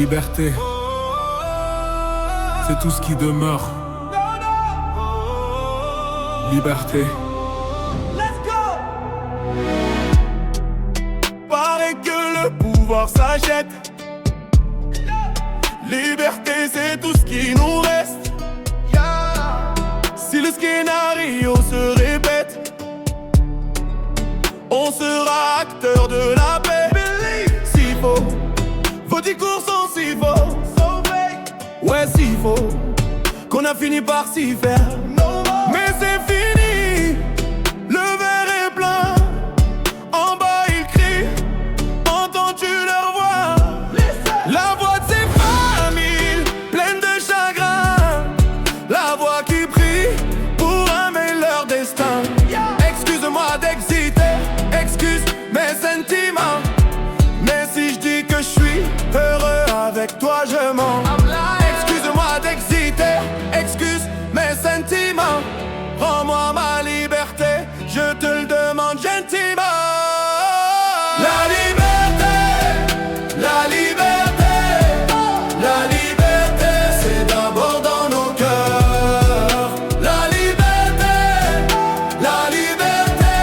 Liberté, c'est tout ce qui demeure. Liberté. Paraît que le pouvoir s'achète. Liberté, c'est tout ce qui nous reste. Si le scénario se répète, on sera acteur de la paix. S'il faut, vos discours sont si faux. Ouais, s'il faut, qu'on a fini par s'y faire. Mais c'est fini, le verre est plein. En bas ils crient, entends-tu leur voix? La voix de ces familles pleines de chagrin, la voix qui prie pour aimer leur destin. Excuse-moi d'exiter, excuse mes sentiments, mais si je dis que je suis heureux avec toi, je mens. Excuse-moi d'exiter, excuse mes sentiments, rends-moi ma liberté, je te le demande gentiment. La liberté, la liberté, la liberté, c'est d'abord dans nos cœurs. La liberté, la liberté,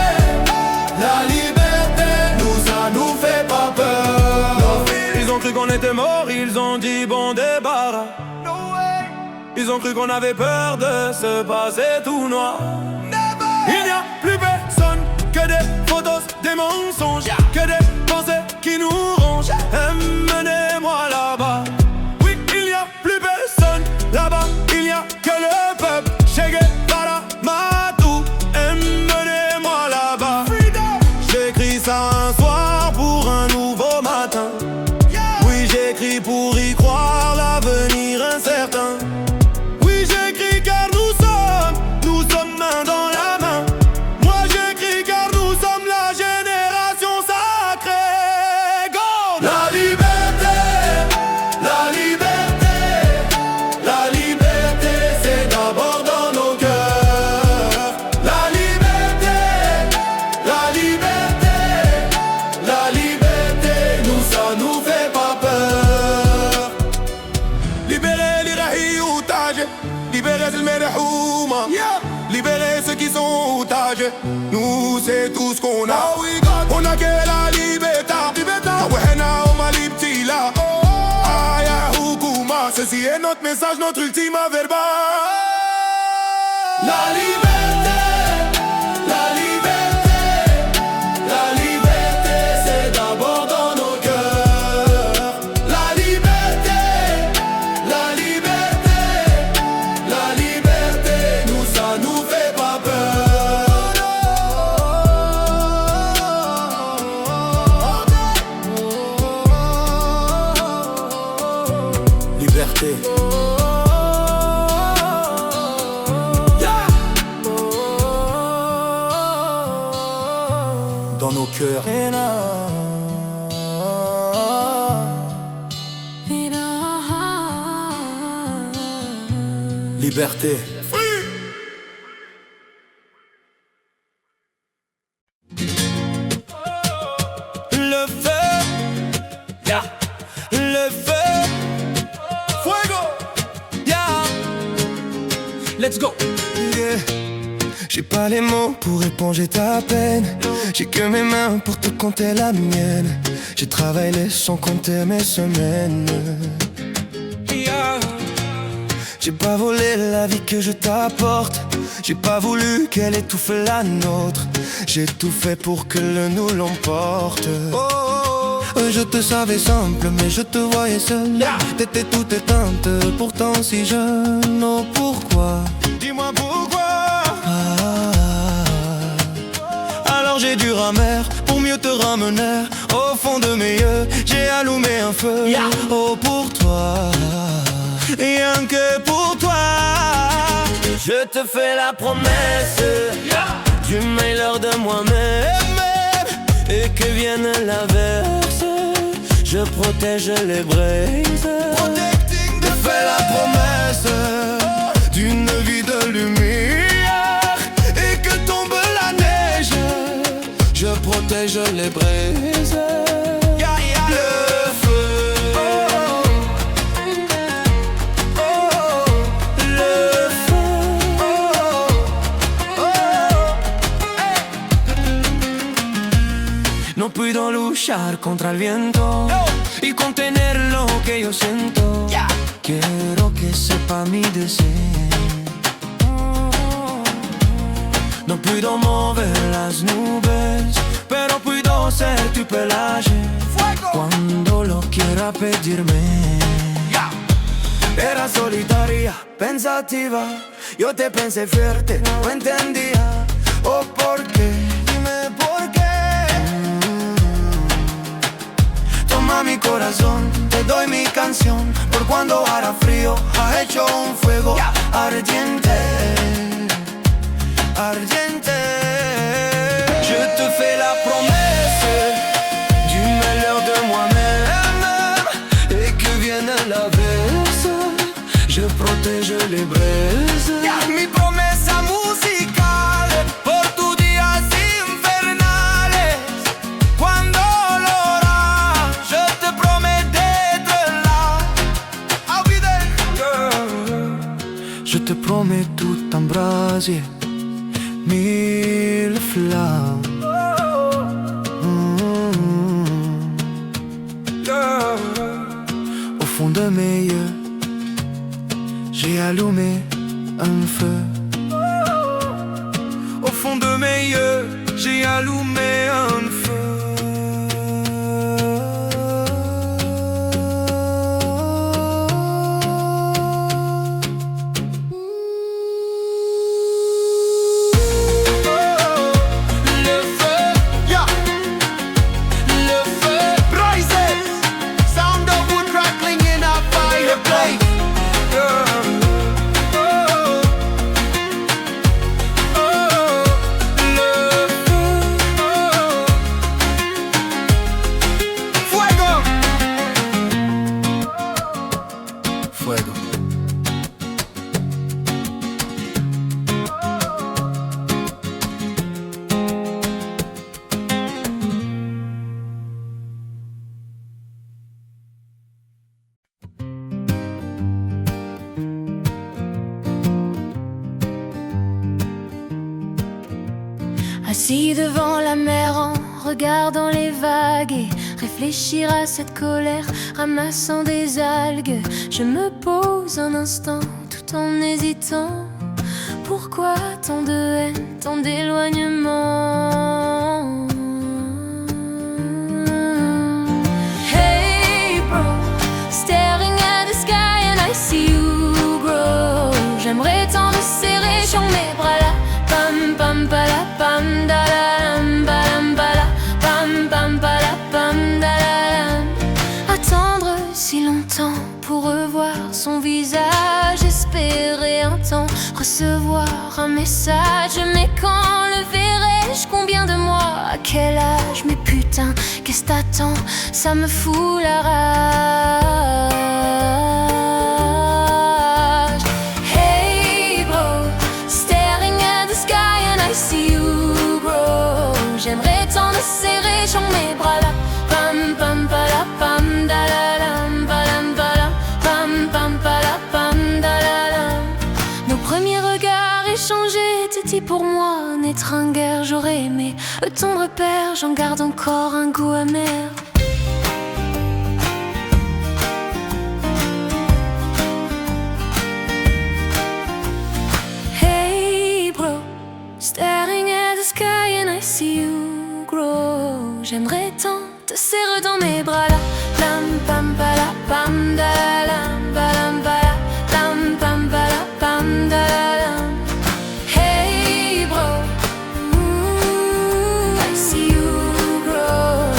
la liberté, nous ça nous fait pas peur. Ils ont cru qu'on était morts, ils ont dit bon débarras. Ils ont cru qu'on avait peur de se passer tout noir. Il n'y a plus personne que des photos, des mensonges, que des pensées qui nous rongent. Emmenez-moi là-bas. Oui, il n'y a plus personne là-bas. Il n'y a que le peuple. Che Guevara, Matou. Emmenez-moi là-bas. J'écris ça un soir pour un nouveau matin. Oui, j'écris pour y croire, l'avenir incertain. J'écris car nous sommes main dans la main. Moi j'écris car nous sommes la génération sacrée. Go! La liberté, la liberté, la liberté, c'est d'abord dans nos cœurs. La liberté, la liberté, la liberté, nous ça nous fait pas peur. Libérer l'Irahi otage. Libérer le Merhouma, libérer ceux qui sont otages. Nous c'est tout ce qu'on a. On a que la liberté. Wahena oma libtila. Aya hukuma. Ceci est notre message, notre ultima verba. La liberté, la liberté, la liberté, c'est d'abord dans nos cœurs. La liberté, la liberté, la liberté, nous ça nous fait pas peur. Liberté. Dans nos cœurs. Liberté. Le feu, le feu, fuego, let's go. Yeah. J'ai pas les mots pour éponger ta peine. J'ai que mes mains pour te compter la mienne. J'ai travaillé sans compter mes semaines. J'ai pas volé la vie que je t'apporte. J'ai pas voulu qu'elle étouffe la nôtre. J'ai tout fait pour que le nous l'emporte. Je te savais simple mais je te voyais seule. T'étais toute éteinte, pourtant si jeune. Oh pourquoi? Dis-moi pourquoi. Alors j'ai dû ramer pour mieux te ramener. Au fond de mes yeux, j'ai allumé un feu. Oh pour toi, rien que pour toi. Je te fais la promesse du meilleur de moi-même. Et que vienne l'averse, je protège les braises. Je fais la promesse d'une vie de lumière. Et que tombe la neige, je protège les braises. Le feu, luchar contra el viento y contener lo que yo siento. Quiero que sepa mi deseo. No puedo mover las nubes, pero puedo ser tu pelaje cuando lo quiera pedirme. Era solitaria, pensativa, yo te pensé fuerte, no entendía. Oh, ¿por qué? Dime por qué. Toma mi corazón, te doy mi canción, por cuando hará frío, ha hecho un fuego ardiente, ardiente. Je te fais la promesse du meilleur de moi-même, et que vienne l'averse, je protège les braises. Mi promesa musical por tus días infernales. Cuando lo harás, je te promets d'être là. I'll be there, girl. Je te promets tout un brasier, mille flammes. Au fond de mes yeux, j'ai allumé un feu. Au fond de mes yeux, j'ai allumé un feu. Assis devant la mer en regardant les vagues et réfléchir à cette colère, ramassant des algues, je me pose un instant tout en hésitant. Pourquoi tant de haine, tant d'éloignement? Hey bro, staring at the sky and I see you grow. J'aimerais tant te serrer sur mes bras là. Pam pam pala pam dalalam, balam bala, pam pam pala pam dalalam. Attendre si longtemps pour revoir son visage, espérer un temps, recevoir un message. Mais quand le verrai-je, combien de mois, à quel âge? Mais putain, qu'est-ce t'attends? Ça me fout la rage. Hey bro, staring at the sky and I see you grow. J'aimerais tant te serrer sur mes bras là. Pam pam pala pam dalalam, balam bala, pam pam pala pam dalalam. Nos premiers regards échangés étaient dit pour moi n'être un guerre. J'aurais aimé ton repère, j'en garde encore un goût amer. Hey bro, staring at the sky and I see you grow. J'aimerais tant te serrer dans mes bras là. Pam pam pala pam dalalam, balam bala, pam pam pala pam dalalam. Hey bro, I see you grow.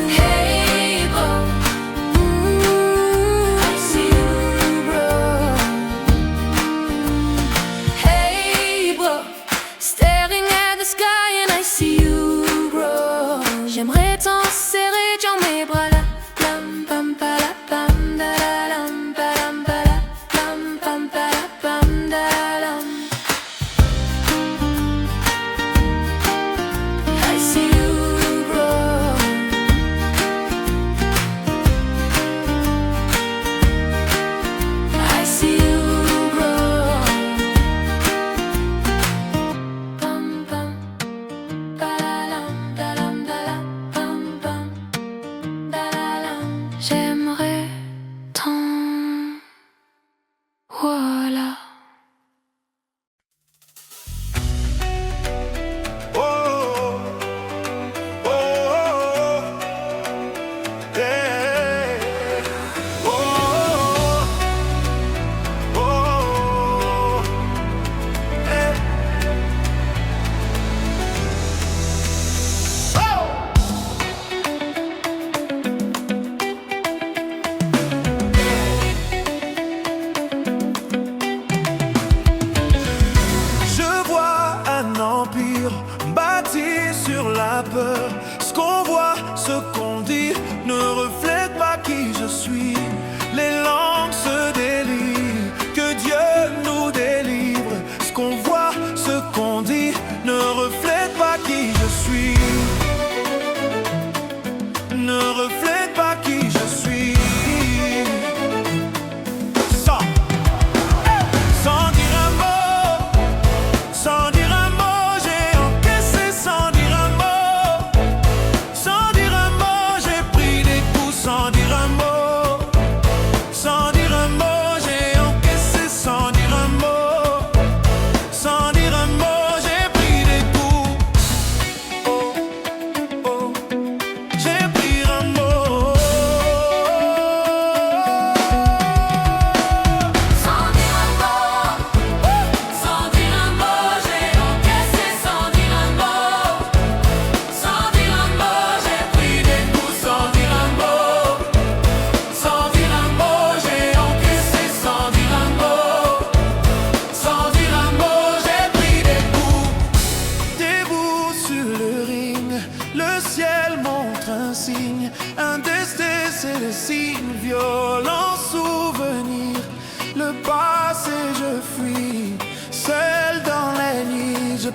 Hey bro, I see you grow. Hey bro, staring at the sky and I see you grow. J'aimerais tant serrer dans mes bras là. Pam pam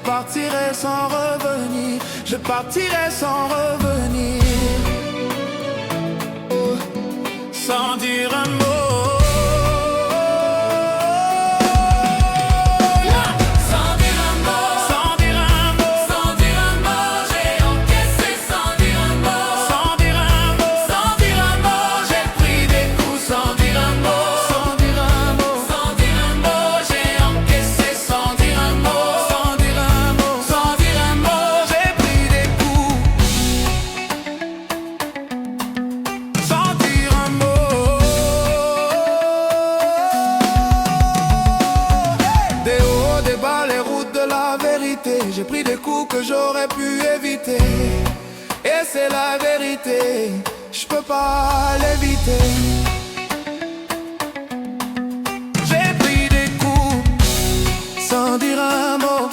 partirai sans revenir. Je partirai sans revenir. Oh, sans dire un mot. J'ai pris des coups que j'aurais pu éviter. Et c'est la vérité, je peux pas l'éviter. J'ai pris des coups sans dire un mot.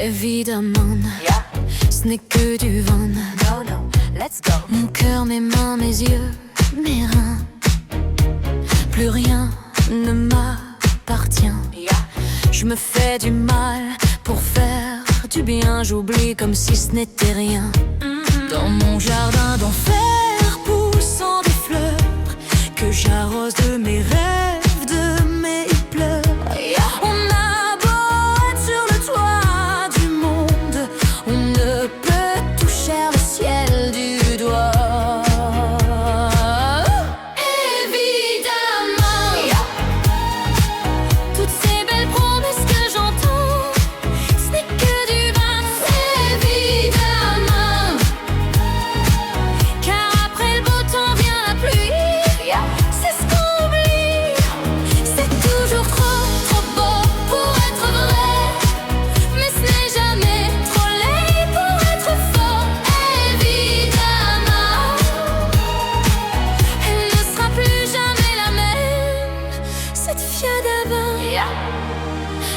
Évidemment, ce n'est que du vent. No, no, let's go. Mon cœur, mes mains, mes yeux, mes reins. Plus rien ne m'appartient. Je me fais du mal pour faire du bien. J'oublie comme si ce n'était rien. Dans mon jardin d'enfer poussant des fleurs que j'arrose de mes rêves, de mes pleurs. On a beau être sur le toit du monde, on ne peut toucher le ciel du doigt. Évidemment, toutes ces belles promesses que j'entends, ce n'est que du vin. Évidemment, car après le beau temps vient la pluie. C'est ce qu'on oublie. C'est toujours trop, trop beau pour être vrai, mais ce n'est jamais trop laid pour être faux. Évidemment, elle ne sera plus jamais la même, cette fille d'avant.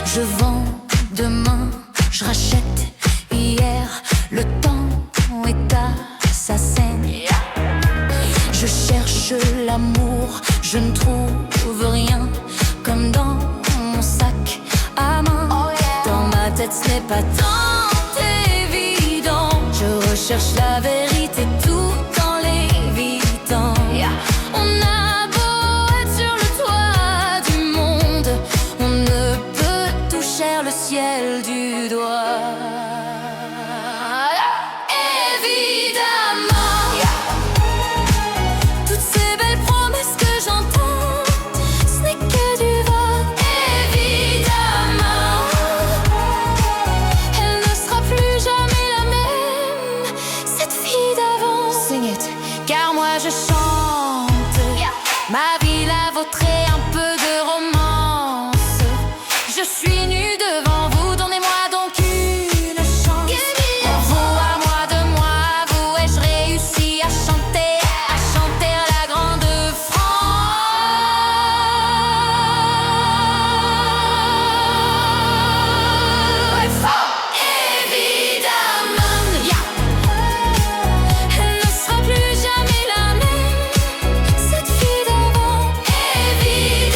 Je vends demain, je rachète hier, le temps est assassin. Je cherche l'amour, je ne trouve rien, comme dans mon sac à main. Dans ma tête ce n'est pas tant évident. Je recherche la vérité tout en l'évitant. On a beau être sur le toit du monde, on ne peut toucher le ciel du doigt. Évidemment, toutes ces belles promesses que j'entends, ce n'est que du vent. Évidemment, elle ne sera plus jamais la même, cette fille d'avant. Sing it, car moi je chante ma vie, la vôtre et un peu de romance. Je suis nue devant vous, donnez-moi donc une chance. Vous à moi, de moi à vous, et je réussis à chanter la grande France. Évidemment, elle ne sera plus jamais la même, cette fille d'avant. Évidemment,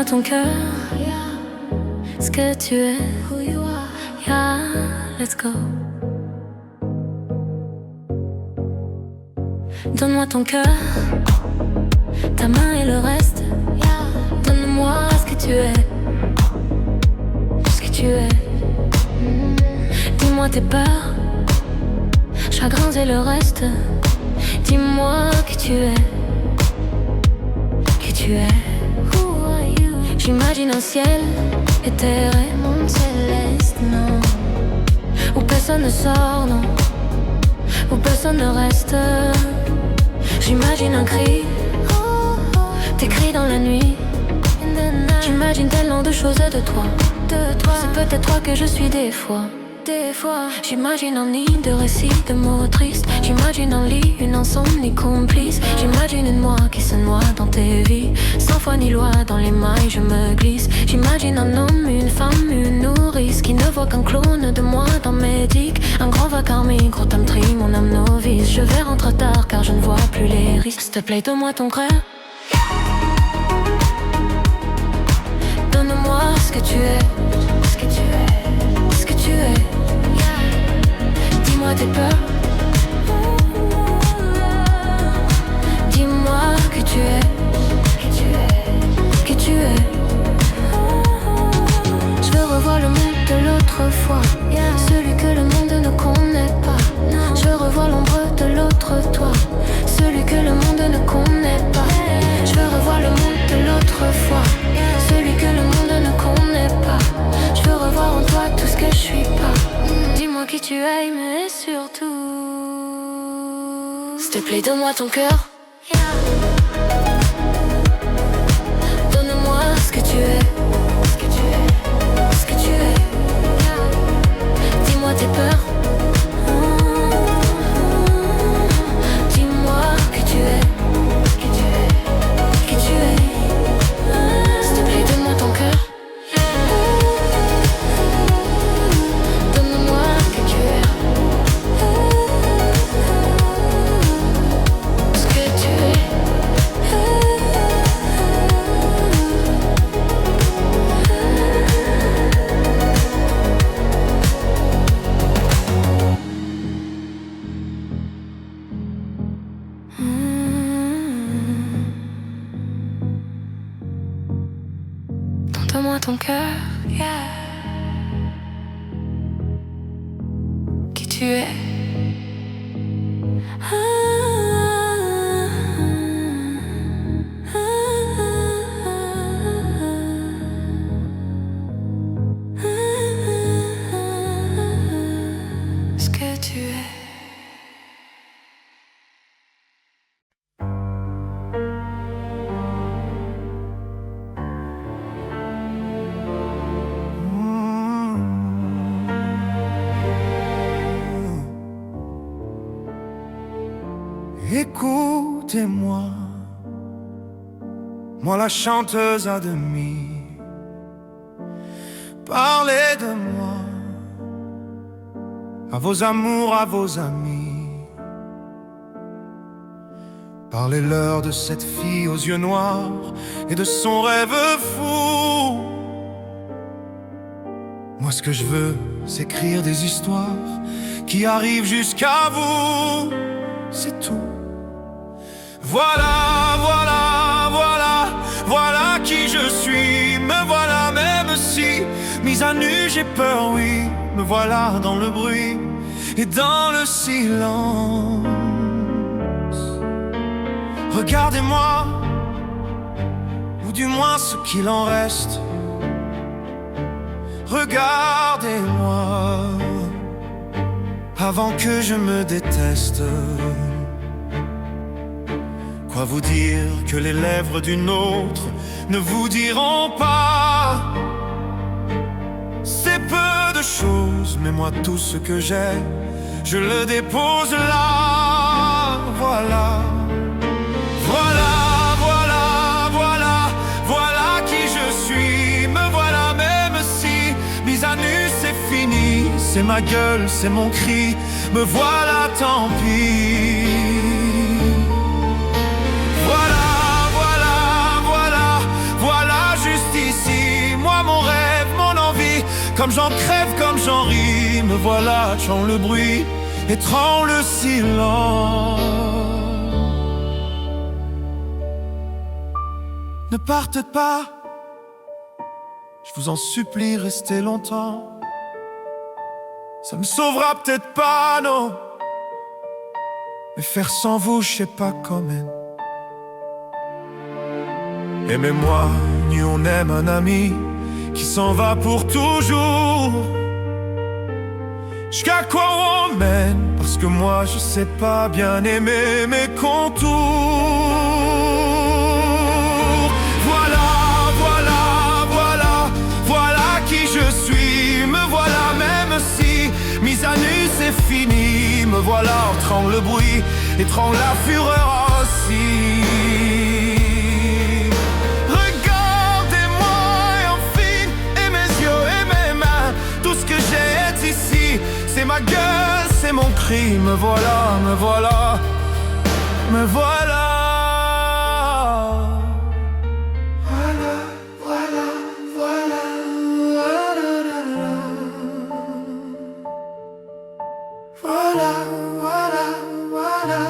Donne-moi ton cœur, ce que tu es, yeah, let's go. Donne-moi ton cœur, ta main et le reste, donne-moi ce que tu es, ce que tu es. Dis-moi tes peurs, chagrins et le reste, dis-moi qui tu es, qui tu es. J'imagine un ciel éthéré, monde céleste, non, où personne ne sort, non, où personne ne reste. J'imagine un cri, tes cris dans la nuit. J'imagine tellement de choses de toi, c'est peut-être toi que je suis des fois. J'imagine un nid de récits, de mots tristes. J'imagine un lit, une insomnie complice. J'imagine une moi qui se noie dans tes vies. Sans foi ni loi, dans les mailles je me glisse. J'imagine un homme, une femme, une nourrice qui ne voit qu'un clone de moi dans mes digues. Un grand va karmique, gros tam tri, mon âme novice. Je vais rentrer tard car je ne vois plus les risques. S'il te plaît, donne-moi ton cœur. Donne-moi ce que tu es, ce que tu es, ce que tu es. Dis-moi tes peurs, dis-moi que tu es, que tu es, que tu es. Je veux revoir le monde de l'autre fois, celui que le monde ne connaît pas. Je revois l'ombre de l'autre toi, celui que le monde ne connaît pas. Je veux revoir le monde de l'autre fois, celui que le monde ne connaît pas. Je veux revoir en toi tout ce que je suis pas. Dis-moi qui tu es, mais surtout, s'il te plaît, donne-moi ton cœur. Donne-moi ce que tu es, ce que tu es, ce que tu es. Dis-moi tes peurs. Dis-moi que tu es, que tu es, que tu es. S'il te plaît, donne-moi ton cœur. Donne-moi que tu es, ce que tu es. Donne-moi ton cœur, yeah. Qui tu es. Ce que tu es. Écoutez-moi, moi la chanteuse à demi. Parlez de moi à vos amours, à vos amis. Parlez-leur de cette fille aux yeux noirs et de son rêve fou. Moi ce que je veux, c'est écrire des histoires qui arrivent jusqu'à vous. C'est tout. Voilà, voilà, voilà, voilà qui je suis. Me voilà même si, mise à nu, j'ai peur, oui. Me voilà dans le bruit et dans le silence. Regardez-moi, ou du moins ce qu'il en reste. Regardez-moi, avant que je me déteste. Quoi vous dire que les lèvres d'une autre ne vous diront pas? C'est peu de choses, mais moi tout ce que j'ai, je le dépose là. Voilà, voilà, voilà, voilà, voilà qui je suis. Me voilà même si, mise à nu c'est fini. C'est ma gueule, c'est mon cri, me voilà tant pis. Voilà, voilà, voilà, voilà juste Comme j'en crève, comme j'en ris, me voilà, chant le bruit et tremble le silence. Ne partez pas, je vous en supplie, restez longtemps. Ça me sauvera peut-être pas, non, mais faire sans vous, je sais pas comment. Aimez-moi, ni on aime un ami qui s'en va pour toujours. Jusqu'à quoi on mène? Parce que moi je sais pas bien aimer mes contours. Voilà, voilà, voilà, voilà qui je suis. Me voilà même si mise à nu c'est fini. Me voilà entrant le bruit, étrangle la fureur aussi. C'est ma gueule, c'est mon cri, me voilà, me voilà, me voilà. Voilà, voilà, voilà, voilà, voilà, voilà, voilà, voilà.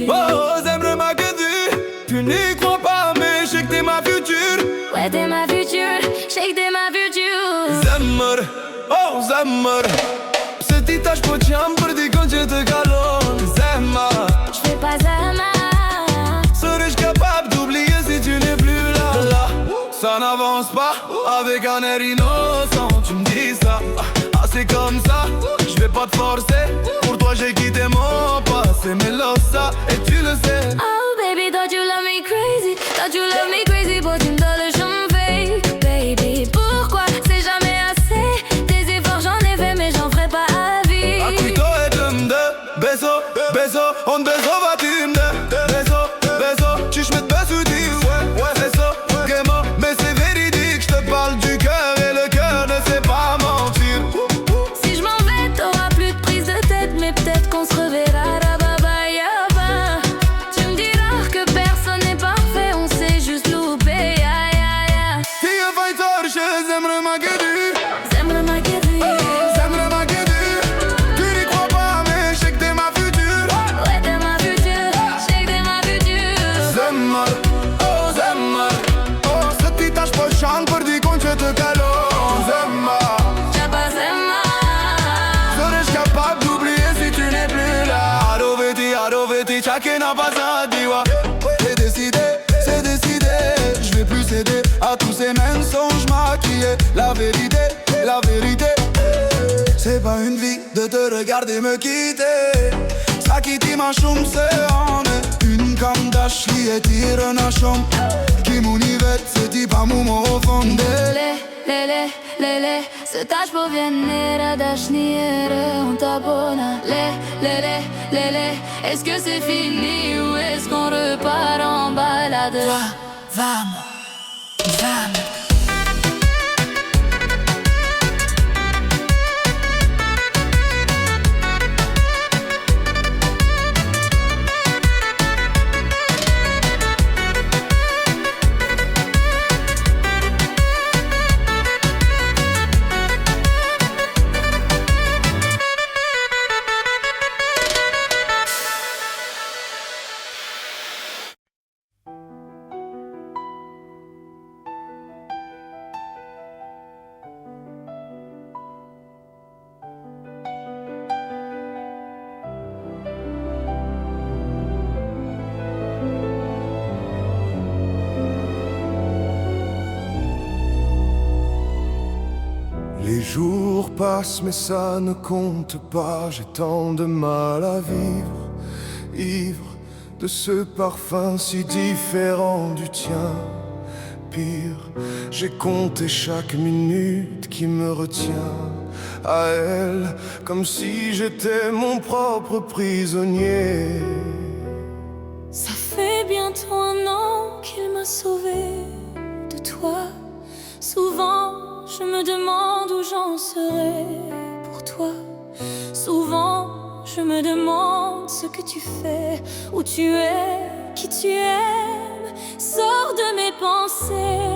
Oh, j'aimerais ma gueule. Tu n'y crois pas, mais je sais que t'es ma future. Ouais, t'es ma future, je sais que t'es ma future. Zemmer, oh zemmer. Cette tâche pour tiens, pour dire quand je te galonne. Zemmer, je fais pas ça mal. serais-je capable d'oublier si tu n'es plus là? Ça n'avance pas, avec un air innocent. Tu me dis ça, ah c'est comme ça. Je vais pas te forcer, pour toi j'ai quitté mon passé. Mais là ça, et tu le sais. Oh baby, thought you love me crazy. Thought you love me crazy, but tu me donnes le champ fake. Baby, pourquoi c'est jamais assez? Des efforts j'en ai fait, mais j'en ferai pas à vie. Acquito et dümde, beso, beso, on beso va timde. Beso, beso, tu me beso dis ouais, beso, gamo. Mais c'est véridique, je te parle du cœur et le cœur ne sait pas mentir. Si je m'en vais, t'auras plus de prise de tête, mais peut-être qu'on se reverra. Tu me diras que personne n'est parfait, on s'est juste loupé. Fille fighter, j'aimerais ma gueule. J'aimerais ma gueule. J'aimerais ma gueule. Tu n'y crois pas, mais je sais que t'es ma future. Ouais, t'es ma future, je sais que t'es ma future. Zemmer, oh zemmer. Oh, cette petite tâche prochaine pour dire qu'on te calonne. Zemmer. J'ai pas Zemmer. Serais-je capable d'oublier si tu n'es plus là? Aroveti, chacun n'a pas ça, dis-moi. C'est décidé, je vais plus céder à tous ces mensonges maquillés. La vérité, c'est pas une vie de te regarder me quitter. Ça qui dit ma chambre, c'est en une cam d'Ashley et tire un achom. Qui m'univette, c'est dit pas mon au fond de Lele, ce tâche pour venir d'Ashniere, on t'abonne. Lele, est-ce que c'est fini ou est-ce qu'on repart en balade? Vamos. Les jours passent mais ça ne compte pas. J'ai tant de mal à vivre, ivre de ce parfum si différent du tien. Pire, j'ai compté chaque minute qui me retient à elle, comme si j'étais mon propre prisonnier. Ça fait bientôt 1 an qu'il m'a sauvé de toi. Souvent je me demande où j'en serai pour toi. Souvent je me demande ce que tu fais, où tu es, qui tu aimes. Sors de mes pensées.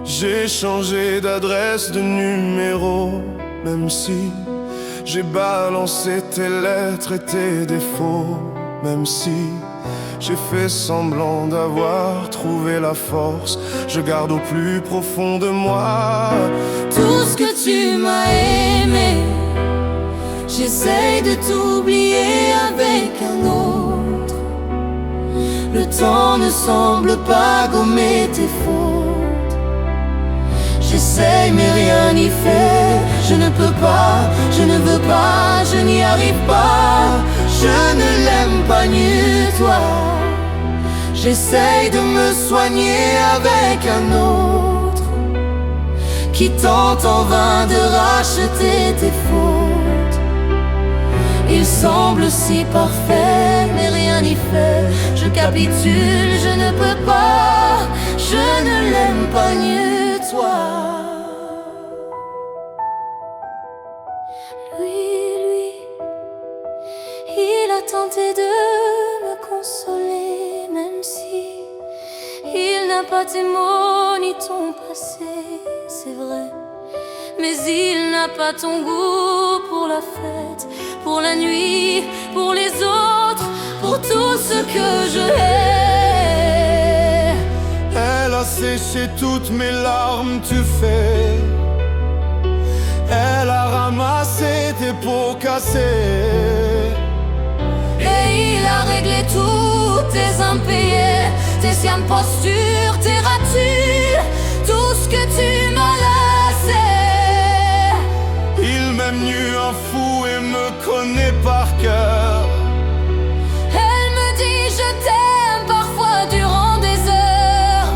J'ai changé d'adresse, de numéro, même si j'ai balancé tes lettres et tes défauts. Même si j'ai fait semblant d'avoir trouvé la force, je garde au plus profond de moi tout ce que tu m'as aimé. J'essaye de t'oublier avec un autre. Le temps ne semble pas gommer tes fautes. J'essaye mais rien n'y fait. Je ne peux pas, je ne veux pas, je n'y arrive pas. Je ne l'aime pas mieux toi. J'essaye de me soigner avec un autre qui tente en vain de racheter tes fautes. Il semble si parfait mais rien n'y fait. Je capitule, je ne peux pas. Je ne l'aime pas mieux toi. Lui, il a tenté de me consoler, même si il n'a pas tes mots ni ton passé, c'est vrai. Mais il n'a pas ton goût pour la fête, pour la nuit, pour les autres, pour tout ce que je hais. Elle a séché toutes mes larmes, tu fais. Elle a ramassé tes pots cassés. Et il a réglé tous tes impayés, tes siennes postures, tes ratures, tout ce que tu m'as laissé. Il m'aime nu un fou et me connaît par cœur. Elle me dit je t'aime parfois durant des heures.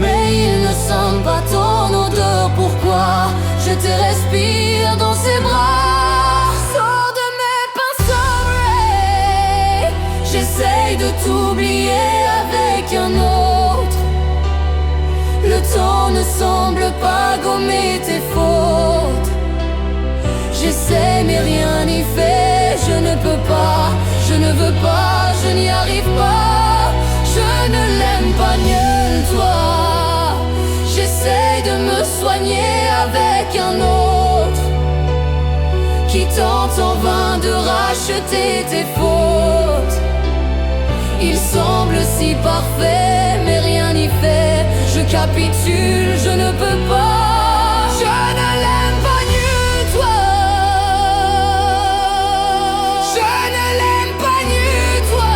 Mais il ne sent pas ton odeur, pourquoi je te respire dans ses bras. Sors de mes pinceaux, Ray. J'essaye de t'oublier avec un autre. Le temps ne semble pas gommer tes fautes. J'essaie mais rien n'y fait. Je ne peux pas, je ne veux pas, je n'y arrive pas. Je ne l'aime pas mieux que toi. J'essaie de me soigner avec un autre qui tente en vain de racheter tes fautes. Il semble si parfait mais rien n'y fait. Je capitule, je ne peux pas. Je ne l'aime pas mieux que toi. Je ne l'aime pas mieux que toi.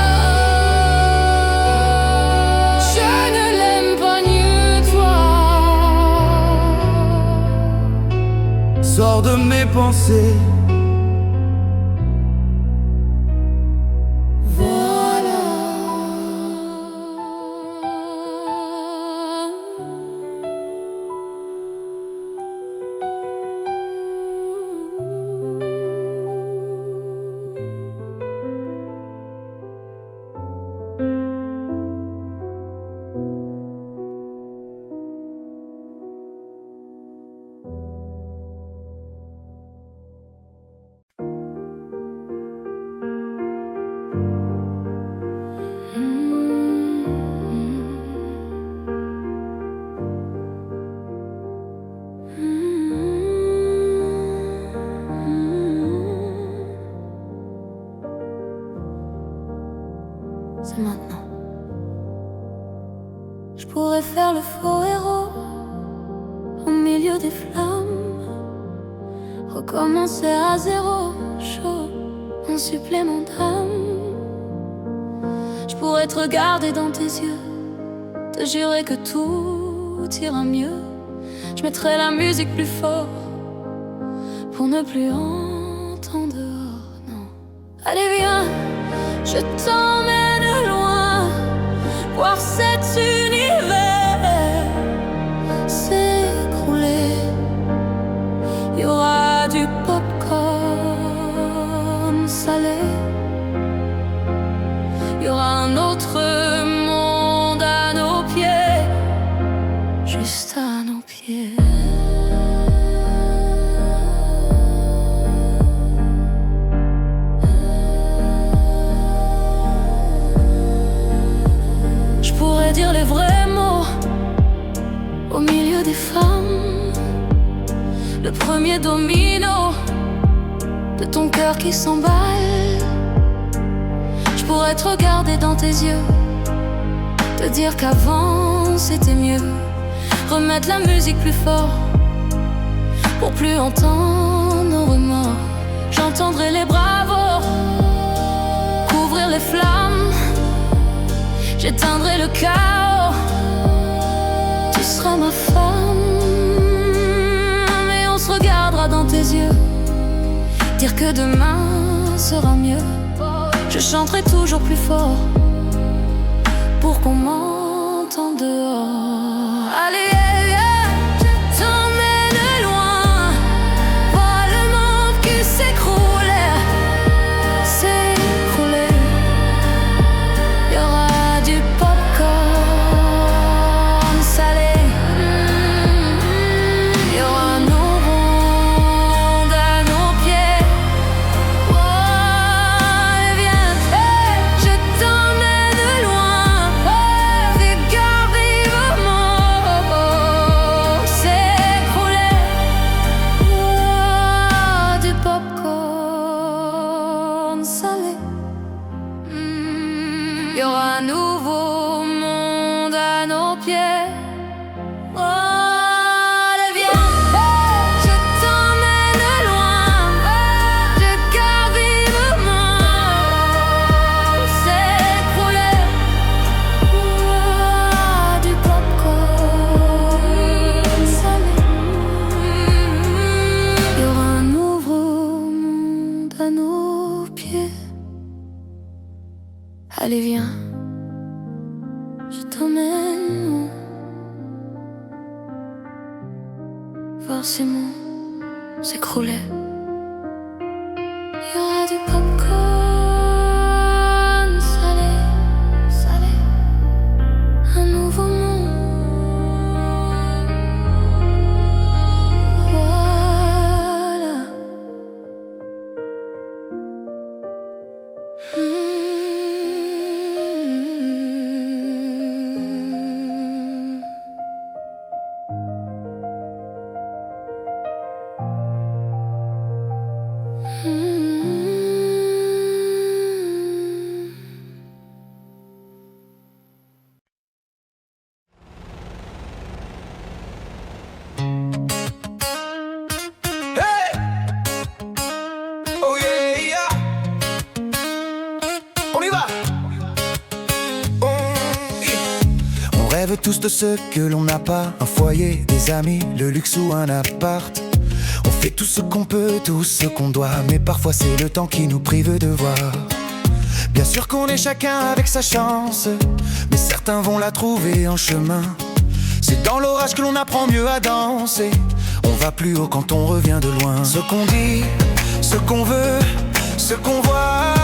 Je ne l'aime pas mieux que toi. Sors de mes pensées. C'est maintenant. Je pourrais faire le faux héros au milieu des flammes, recommencer à zéro, chaud, un supplément d'âme. Je pourrais te regarder dans tes yeux, te jurer que tout ira mieux, je mettrai la musique plus fort pour ne plus entendre dehors, non. Allez viens, je t'emmène loin, voir cet univers s'écrouler. Il y aura du popcorn salé, il y aura un autre monde à nos pieds, juste à nos pieds. Je pourrais dire les vrais mots au milieu des femmes, le premier domino de ton cœur qui s'emballe. Je pourrais te regarder dans tes yeux, te dire qu'avant c'était mieux, remettre la musique plus fort pour plus entendre nos remords. J'entendrai les bravos couvrir les flammes, j'éteindrai le chaos, tu seras ma femme. Mais on se regardera dans tes yeux, dire que demain sera mieux. Je chanterai toujours plus fort pour qu'on m'entende dehors. Allez, viens, je t'emmène loin, voir le monde qui s'écroule, s'écrouler. Il y aura du popcorn salé, il y aura un nouveau monde à nos pieds. Oh, viens, je t'emmène loin, regarde vivement s'écrouler. Oh, du popcorn salé. Il y aura un nouveau monde à nos pieds. Oh, allez, viens, je t'emmène loin, regarde vivement s'écrouler. Oh, du popcorn salé. Il y aura un nouveau monde à nos pieds. Allez, viens, je t'emmène voir ces mondes s'écrouler. Il y aura du popcorn salé, salé, un nouveau monde. Voilà. Hey! Oh yeah, yeah. On y va. On rêve tous de ce que l'on n'a pas, un foyer, des amis, le luxe ou un appart. On fait tout ce qu'on peut, tout ce qu'on doit, mais parfois c'est le temps qui nous prive de voir. Bien sûr qu'on est chacun avec sa chance, mais certains vont la trouver en chemin. C'est dans l'orage que l'on apprend mieux à danser. On va plus haut quand on revient de loin. Ce qu'on dit, ce qu'on veut, ce qu'on voit,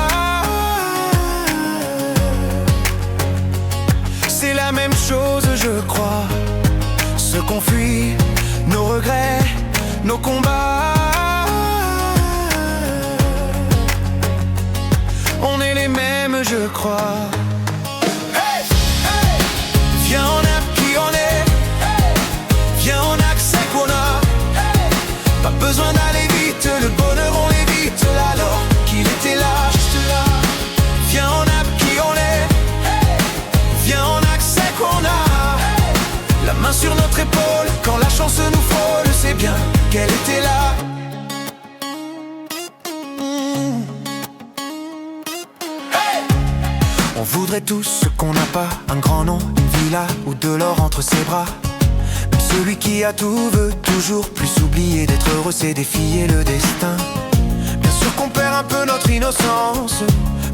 c'est la même chose, je crois. Ce qu'on fuit, nos regrets, nos combats, on est les mêmes, je crois. Hey, hey. Viens, on a qui on est. Hey. Viens, on accepte qu'on a. Hey. Pas besoin d'aller vite, le bonheur on l'évite. Alors qu'il était là, juste là. Viens, on a qui on est. Hey. Viens, on accepte qu'on a. Hey. La main sur notre épaule, quand la chance nous frôle, c'est bien qu'elle était là. On voudrait tous ce qu'on n'a pas, un grand nom, une villa ou de l'or entre ses bras. Même Celui qui a tout veut toujours plus oublier d'être heureux, c'est défier le destin. Bien sûr qu'on perd un peu notre innocence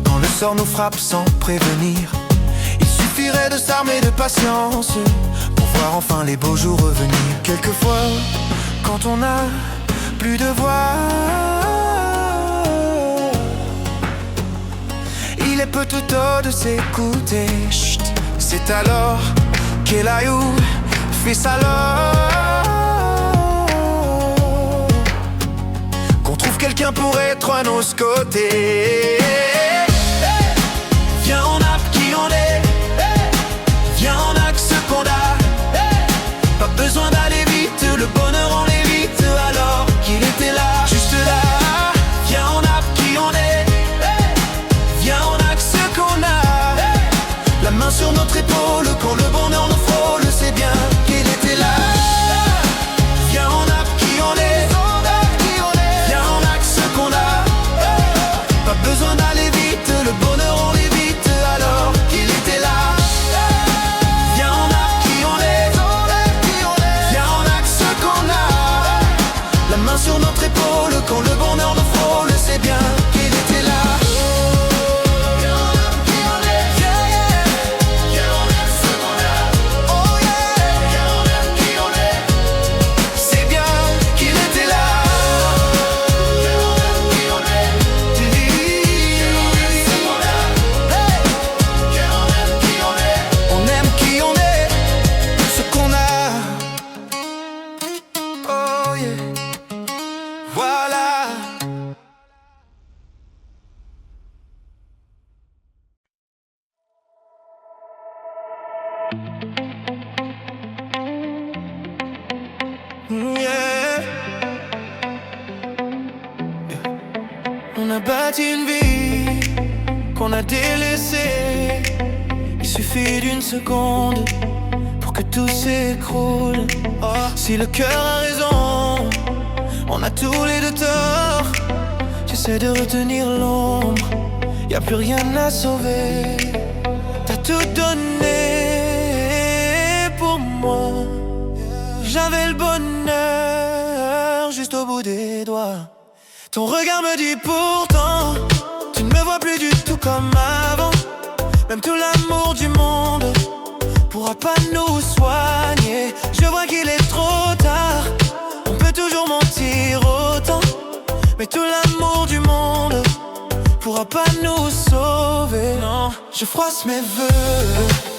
quand le sort nous frappe sans prévenir. Il suffirait de s'armer de patience pour voir enfin les beaux jours revenir. Quelquefois, quand on n'a plus de voix, il est peu tout tôt de s'écouter. Chut, c'est alors qu'Elayou fait sa qu'on trouve quelqu'un pour être à nos côtés. Viens, on a qui on est. Viens, on a que ce qu'on a. Pas besoin d'aller vite, le bonheur on l'évite. Alors qu'il était là, juste là. Viens, on a qui on est. Viens, on a que ce qu'on a. La main sur notre épaule, quand le bonheur nous frôle, c'est bien qu'il était là. Viens, on a qui on est. Viens, on a que ce qu'on a. Pas besoin d'aller vite, le bonheur on l'évite. Alors qu'il était là. Viens, on a qui on est. Viens, on a que ce qu'on a. La main sur notre épaule, quand le bonheur nous frôle, c'est bien qu'il était là. On a bâti une vie qu'on a délaissée. Il suffit d'une seconde pour que tout s'écroule. Oh, si le cœur a raison, on a tous les deux tort. J'essaie de retenir l'ombre, y a plus rien à sauver. T'as tout donné pour moi. J'avais le bonheur juste au bout des doigts. Ton regard me dit pourtant, tu ne me vois plus du tout comme avant. Même tout l'amour du monde pourra pas nous soigner. Je vois qu'il est trop tard, on peut toujours mentir autant. Mais tout l'amour du monde pourra pas nous sauver. Non, je froisse mes vœux,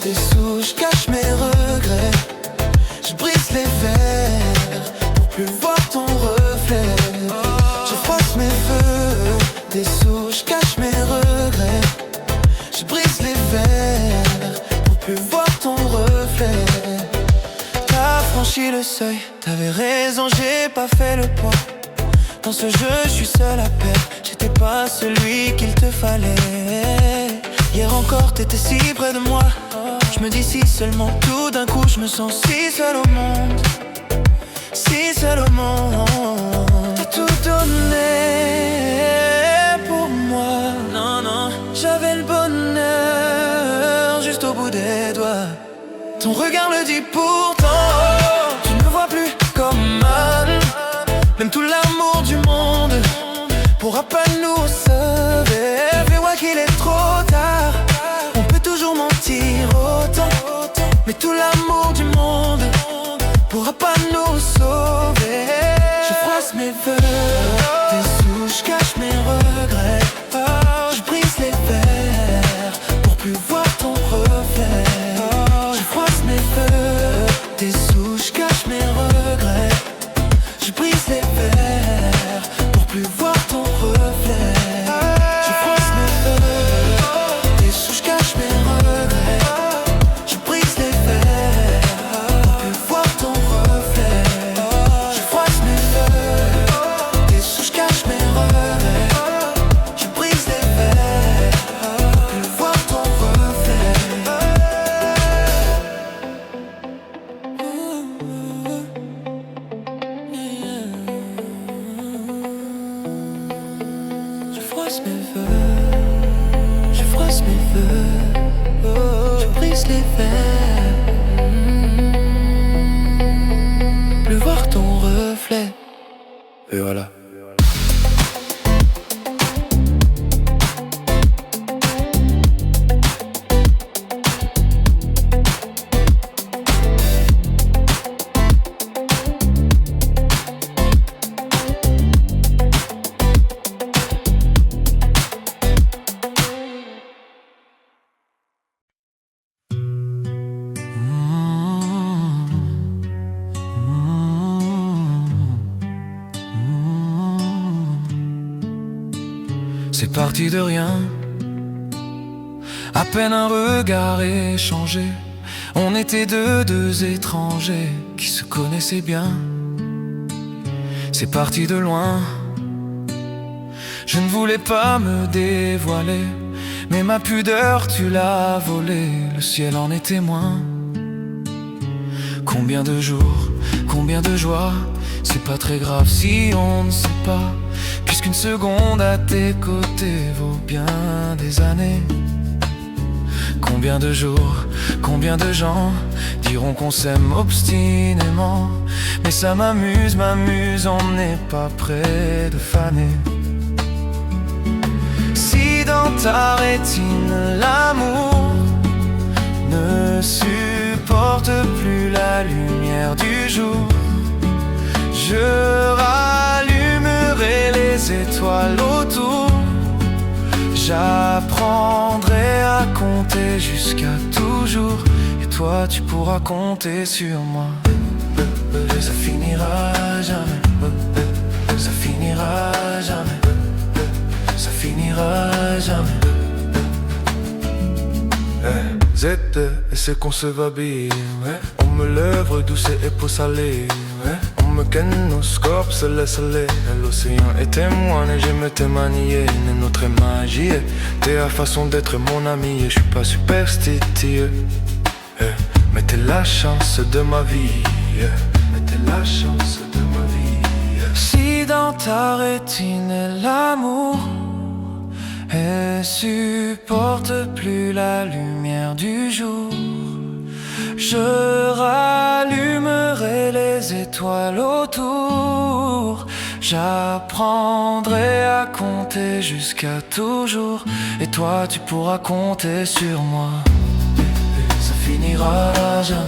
des sous, je cache mes regrets. Je brise les verres pour plus voir ton reflet. Je froisse mes vœux, des sous, je cache mes regrets. Je brise les verres pour plus voir ton reflet. T'as franchi le seuil, t'avais raison, j'ai pas fait le poids. Dans ce jeu, je suis seul à perdre, j'étais pas celui qu'il te fallait. Hier encore, t'étais si près de moi. Je me dis si seulement, tout d'un coup, je me sens si seul au monde. Si seul au monde. T'as tout donné pour moi. Non, non, j'avais le bonheur juste au bout des doigts. Ton regard le dit pourtant, tu ne me vois plus comme mal. Même tout l'amour du monde pourra pas nous sauver. Mais vois qu'il est trop tard, on peut toujours mentir autant. Mais tout l'amour du monde pourra pas nous sauver. Je froisse mes vœux, des sous, je cache mes regrets. Je brise les verres pour plus voir ton reflet. Je froisse mes vœux, des sous, je cache mes regrets. Je brise les verres pour plus voir ton reflet. Je froisse mes vœux, des sous, je cache mes regrets. Je brise les verres pour plus voir ton reflet. Je froisse mes vœux, des sous, je cache mes regrets. Je brise les verres pour plus voir ton reflet. Je froisse mes vœux, je froisse mes vœux, je brise les verres. reflet. Et voilà. C'est parti de rien, à peine un regard échangé. On était deux étrangers qui se connaissaient bien. C'est parti de loin, je ne voulais pas me dévoiler, mais ma pudeur tu l'as volée, le ciel en est témoin. Combien de jours, combien de joies, c'est pas très grave si on ne sait pas, puisqu'une seconde à tes côtés vaut bien des années. Combien de jours, combien de gens diront qu'on s'aime obstinément, mais ça m'amuse, on n'est pas près de faner. Si dans ta rétine l'amour ne supporte plus la lumière du jour, je rallumerai les étoiles autour. J'apprendrai à compter jusqu'à toujours, et toi tu pourras compter sur moi. Ça finira jamais, ça finira jamais, ça finira jamais. C'est qu'on se va bien, on me lèvre douce et peau salée, on me ken nos corps se laisse aller. L'océan est témoin et j'aime te manier, notre magie, t'es la façon d'être mon ami. Je suis pas superstitieux, mais t'es la chance de ma vie, mais t'es la chance de ma vie. Si dans ta rétine est l'amour, elle supporte plus la lumière du jour, je rallumerai les étoiles autour. J'apprendrai à compter jusqu'à toujours, et toi tu pourras compter sur moi. Ça finira jamais,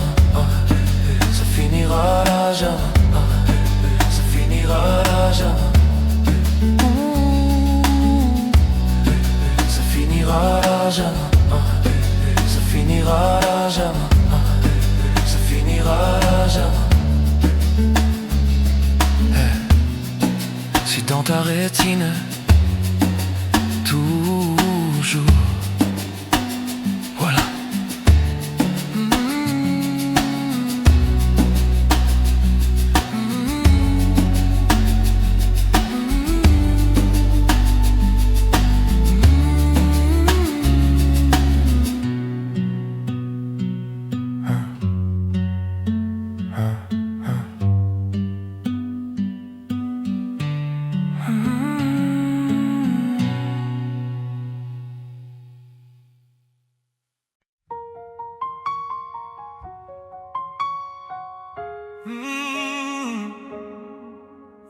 ça finira jamais, ça finira jamais. Ça finira jamais, ça finira jamais, ça finira jamais. Si dans ta rétine toujours, voilà.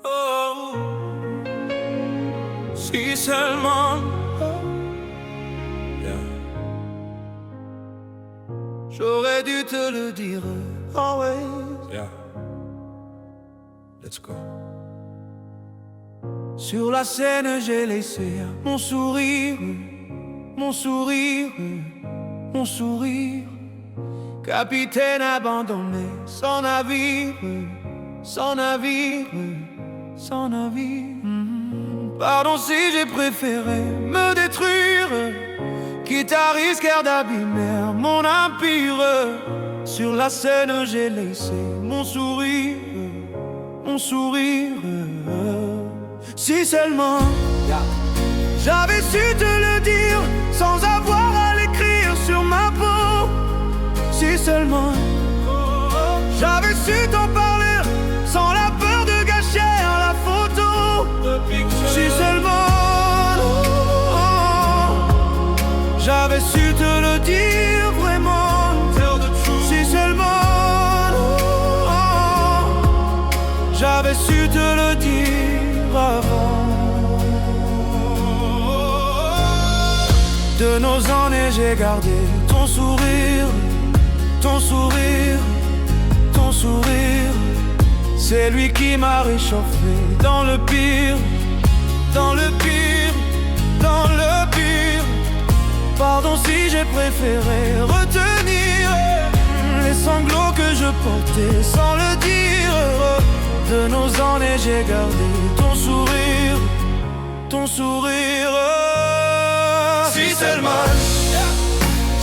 Oh, si seulement j'aurais dû te le dire. Always. Yeah. Let's go. Sur la scène, j'ai laissé mon sourire, mon sourire, mon sourire. Capitaine abandonné, sans navire, sans navire, sans navire. Pardon si j'ai préféré me détruire, quitte à risquer d'abîmer mon empire. Sur la scène, j'ai laissé mon sourire, mon sourire. Si seulement j'avais su te le dire sans avoir à l'écrire sur ma peau. Si seulement j'avais su t'en parler sans la peur de gâcher la photo. Si seulement j'avais su te le dire vraiment. Si seulement J'avais su te le dire avant. De nos années j'ai gardé ton sourire, ton sourire, ton sourire. C'est lui qui m'a réchauffé dans le pire, dans le pire, dans le pire. Pardon si j'ai préféré retenir les sanglots que je portais sans le dire. De nos années j'ai gardé ton sourire, ton sourire. Si seulement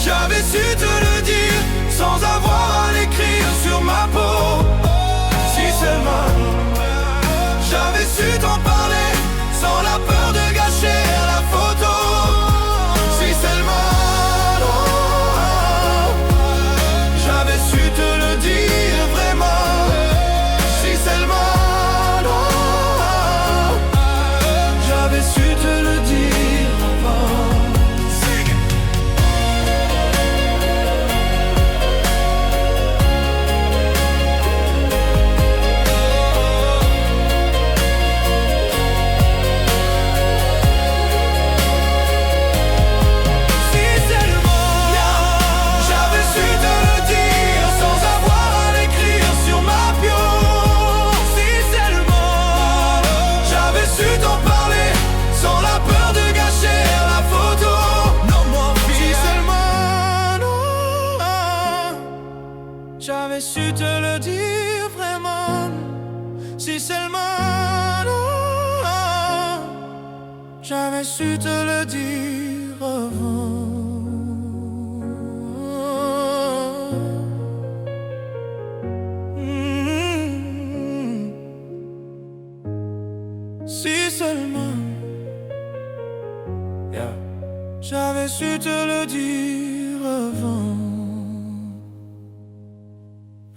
j'avais su te le dire sans avoir à l'écrire sur ma peau. Si seulement j'avais su t'en parler sans la peur de gâcher la photo. Si seulement j'avais su te le dire vraiment. Si seulement j'avais su te le dire avant. J'avais su te le dire vraiment. Si seulement j'avais su te le dire avant. Si seulement j'avais su te le dire avant.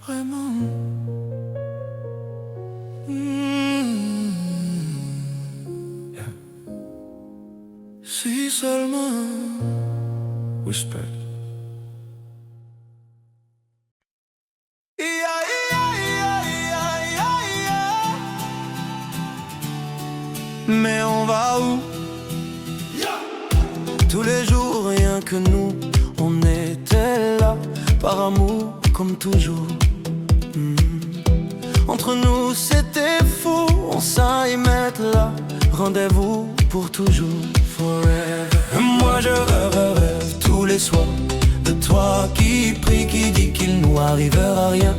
Vraiment. Si seulement. Whisper. Mais on va où? Tous les jours, rien que nous, on était là, par amour comme toujours. Entre nous c'était fou, on s'y mettre là. Rendez-vous pour toujours, forever. Moi je rêve tous les soirs de toi qui prie, qui dit qu'il nous arrivera rien.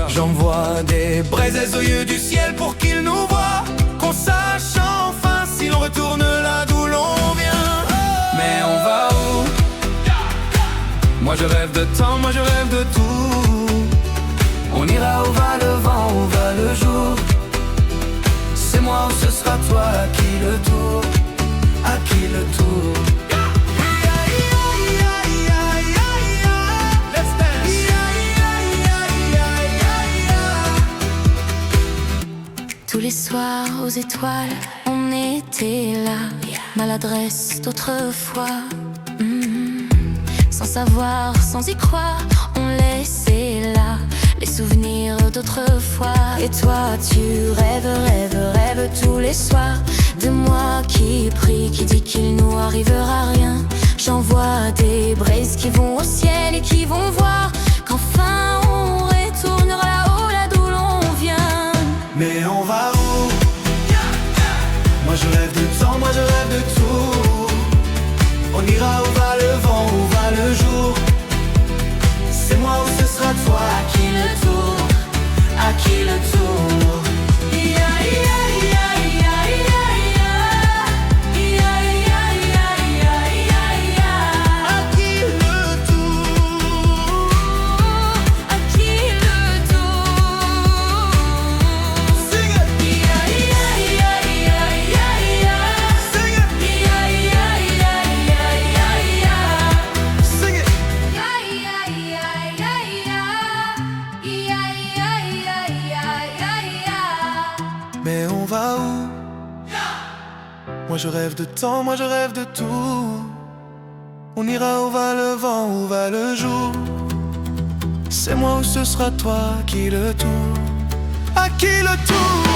J'envoie des braises aux yeux du ciel pour qu'il nous voie, qu'on sache enfin si l'on retourne là d'où l'on vient. Mais on va où? Moi je rêve de temps, moi je rêve de tout. On ira où va le vent, où va le jour. C'est moi ou ce sera toi, à qui le tour, à qui le tour. Tous les soirs aux étoiles, on était là. Maladresse d'autrefois, sans savoir, sans y croire, on laissait là les souvenirs d'autrefois. Et toi tu rêves tous les soirs de moi qui prie, qui dit qu'il nous arrivera rien. J'envoie des braises qui vont au ciel et qui vont voir qu'enfin on retournera là-haut, là d'où l'on vient. Mais on va où? Moi je rêve de temps, moi je rêve de tout. On ira où va le vent, où va le jour. C'est moi ou ce sera toi, à qui le tour, à qui le tour. Mais on va où? Moi je rêve de temps, moi je rêve de tout. On ira où va le vent, où va le jour. C'est moi ou ce sera toi, à qui le tour, à qui le tour.